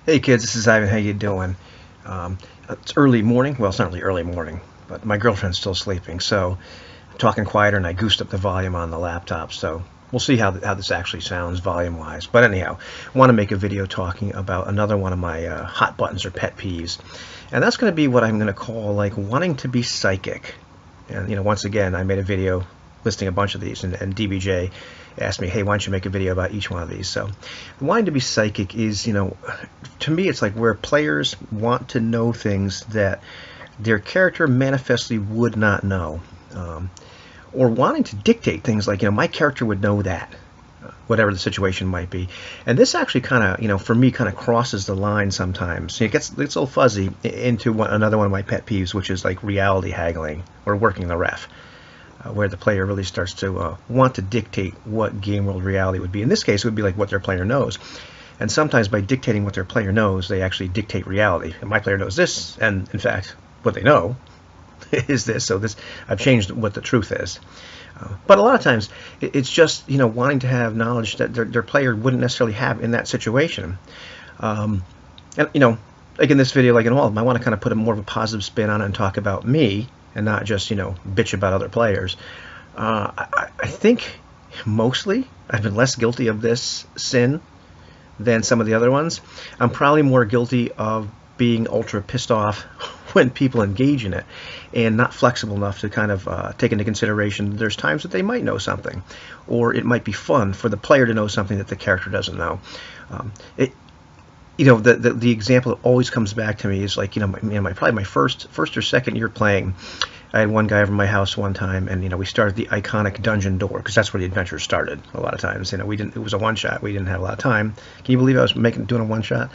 Hey kids, this is Ivan. How you doing? It's early morning. Well, it's not really early morning, but my girlfriend's still sleeping, so I'm talking quieter, and I goosed up the volume on the laptop. So we'll see how this actually sounds volume-wise. But anyhow, I want to make a video talking about another one of my hot buttons or pet peeves, and that's going to be what I'm going to call like wanting to be psychic. And once again, I made a video listing a bunch of these, and DBJ asked me, hey, why don't you make a video about each one of these? So wanting to be psychic is, to me, it's like where players want to know things that their character manifestly would not know, or wanting to dictate things like, my character would know that, whatever the situation might be. And this actually kind of, for me, kind of crosses the line sometimes. It gets a little fuzzy into another one of my pet peeves, which is like reality haggling or working the ref. Where the player really starts to want to dictate what game world reality would be. In this case, it would be like what their player knows. And sometimes by dictating what their player knows, they actually dictate reality. And my player knows this, and in fact, what they know is this. So I've changed what the truth is. But a lot of times, it's just wanting to have knowledge that their player wouldn't necessarily have in that situation. And like in this video, like in all of them, I want to kind of put a more of a positive spin on it and talk about me, and not just, bitch about other players. I think mostly I've been less guilty of this sin than some of the other ones. I'm probably more guilty of being ultra pissed off when people engage in it and not flexible enough to kind of take into consideration there's times that they might know something, or it might be fun for the player to know something that the character doesn't know. The example that always comes back to me is like, probably my first or second year playing, I had one guy over my house one time, and we started the iconic dungeon door, because that's where the adventure started. A lot of times, it was a one shot. We didn't have a lot of time. Can you believe I was doing a one shot?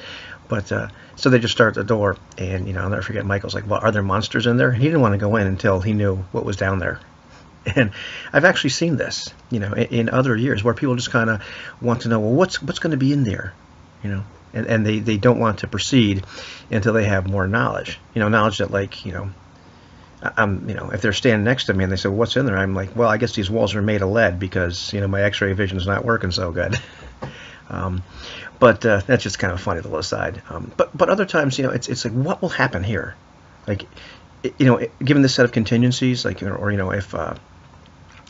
But so they just started the door, and I'll never forget. Michael's like, "Well, are there monsters in there?" And he didn't want to go in until he knew what was down there. And I've actually seen this, in other years, where people just kind of want to know, well, what's going to be in there, and they don't want to proceed until they have more knowledge. Knowledge that, like, if they're standing next to me and they say, well, what's in there? I'm like, well, I guess these walls are made of lead because, my x-ray vision is not working so good. But that's just kind of funny, little aside. But other times, it's like, what will happen here? Like, given this set of contingencies, like, or if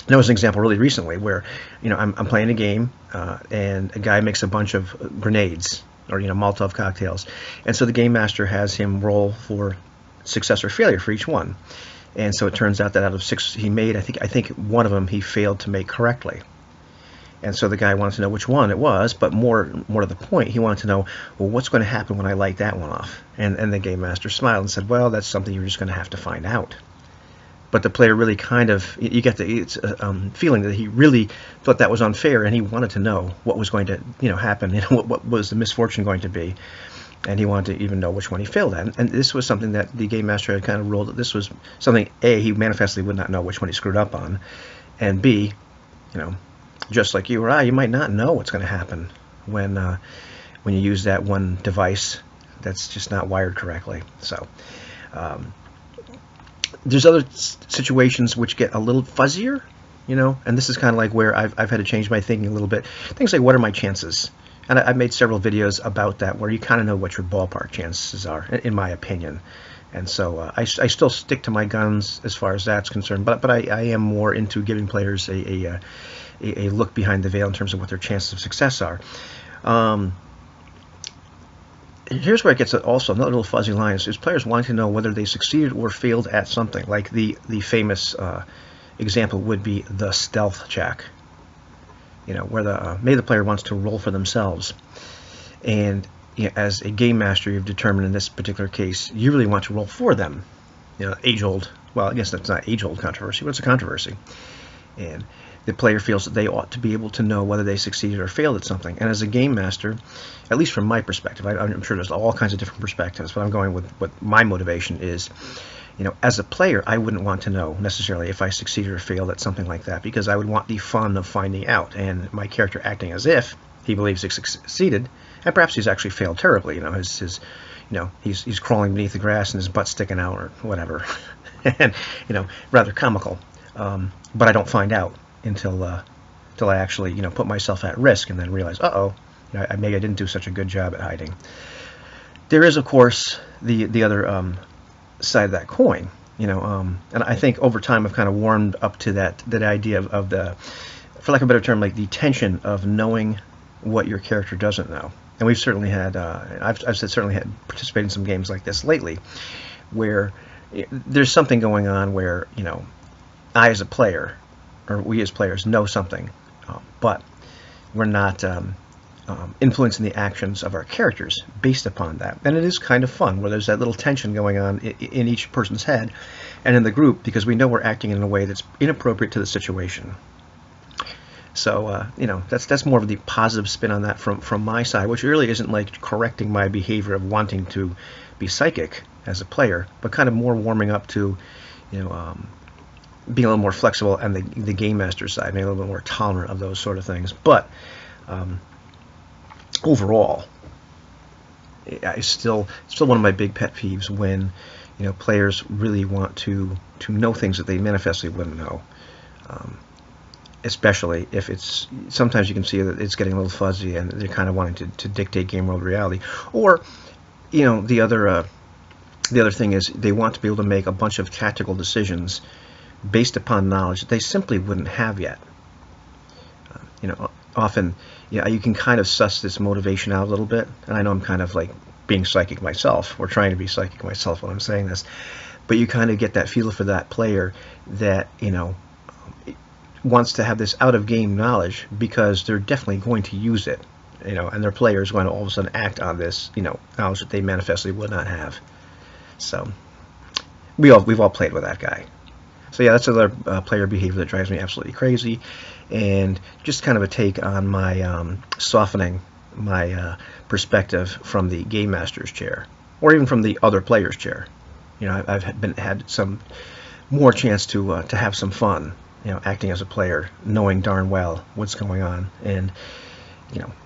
there was an example really recently where, I'm playing a game and a guy makes a bunch of grenades or, Molotov cocktails. And so the game master has him roll for success or failure for each one. And so it turns out that out of 6 he made, I think one of them he failed to make correctly. And so the guy wanted to know which one it was, but more to the point, he wanted to know, well, what's going to happen when I light that one off? And the game master smiled and said, well, that's something you're just going to have to find out. But the player really kind of, you get the feeling that he really thought that was unfair, and he wanted to know what was going to happen, what was the misfortune going to be. And he wanted to even know which one he failed at. And this was something that the game master had kind of ruled that this was something, A, he manifestly would not know which one he screwed up on, and B, just like you or I, you might not know what's going to happen when you use that one device that's just not wired correctly. So there's other situations which get a little fuzzier, and this is kind of like where I've had to change my thinking a little bit. Things like, what are my chances? And I've made several videos about that, where you kind of know what your ballpark chances are, in my opinion. And so I still stick to my guns as far as that's concerned, but I am more into giving players a look behind the veil in terms of what their chances of success are. Here's where it gets also another little fuzzy line: is players wanting to know whether they succeeded or failed at something. Like the famous example would be the stealth check. Where maybe the player wants to roll for themselves, and as a game master, you've determined in this particular case you really want to roll for them. Age-old. Well, I guess that's not age-old controversy, but it's a controversy, and the player feels that they ought to be able to know whether they succeeded or failed at something. And as a game master, at least from my perspective, I'm sure there's all kinds of different perspectives, but I'm going with what my motivation is. As a player, I wouldn't want to know necessarily if I succeeded or failed at something like that, because I would want the fun of finding out, and my character acting as if he believes he succeeded, and perhaps he's actually failed terribly. He's crawling beneath the grass and his butt sticking out or whatever, and rather comical. But I don't find out until I actually put myself at risk and then realize, maybe I didn't do such a good job at hiding. there is, of course, the other side of that coin. And I think over time I've kind of warmed up to that idea of the, for lack of a better term, like the tension of knowing what your character doesn't know. And we've certainly had, I've certainly had participated in some games like this lately, where there's something going on where I as a player, or we as players, know something, but we're not influencing the actions of our characters based upon that. And it is kind of fun where there's that little tension going on in each person's head and in the group, because we know we're acting in a way that's inappropriate to the situation. So that's more of the positive spin on that from my side, which really isn't like correcting my behavior of wanting to be psychic as a player, but kind of more warming up to being a little more flexible and the game master side, maybe a little bit more tolerant of those sort of things. But overall, it's still one of my big pet peeves when players really want to know things that they manifestly wouldn't know. Especially if it's, sometimes you can see that it's getting a little fuzzy and they're kind of wanting to dictate game world reality. Or, the other thing is they want to be able to make a bunch of tactical decisions based upon knowledge that they simply wouldn't have yet. Often, you can kind of suss this motivation out a little bit. And I know I'm kind of like being psychic myself, or trying to be psychic myself when I'm saying this. But you kind of get that feel for that player that, wants to have this out-of-game knowledge because they're definitely going to use it, and their player is going to all of a sudden act on this, knowledge that they manifestly would not have. So we've all played with that guy. So yeah, that's another player behavior that drives me absolutely crazy, and just kind of a take on my softening my perspective from the game master's chair, or even from the other player's chair. I've had some more chance to have some fun, acting as a player, knowing darn well what's going on, and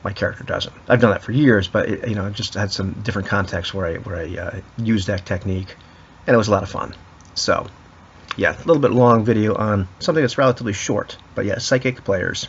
my character doesn't. I've done that for years, but it just had some different contexts where I used that technique, and it was a lot of fun. So yeah, a little bit long video on something that's relatively short, but yeah, psychic players.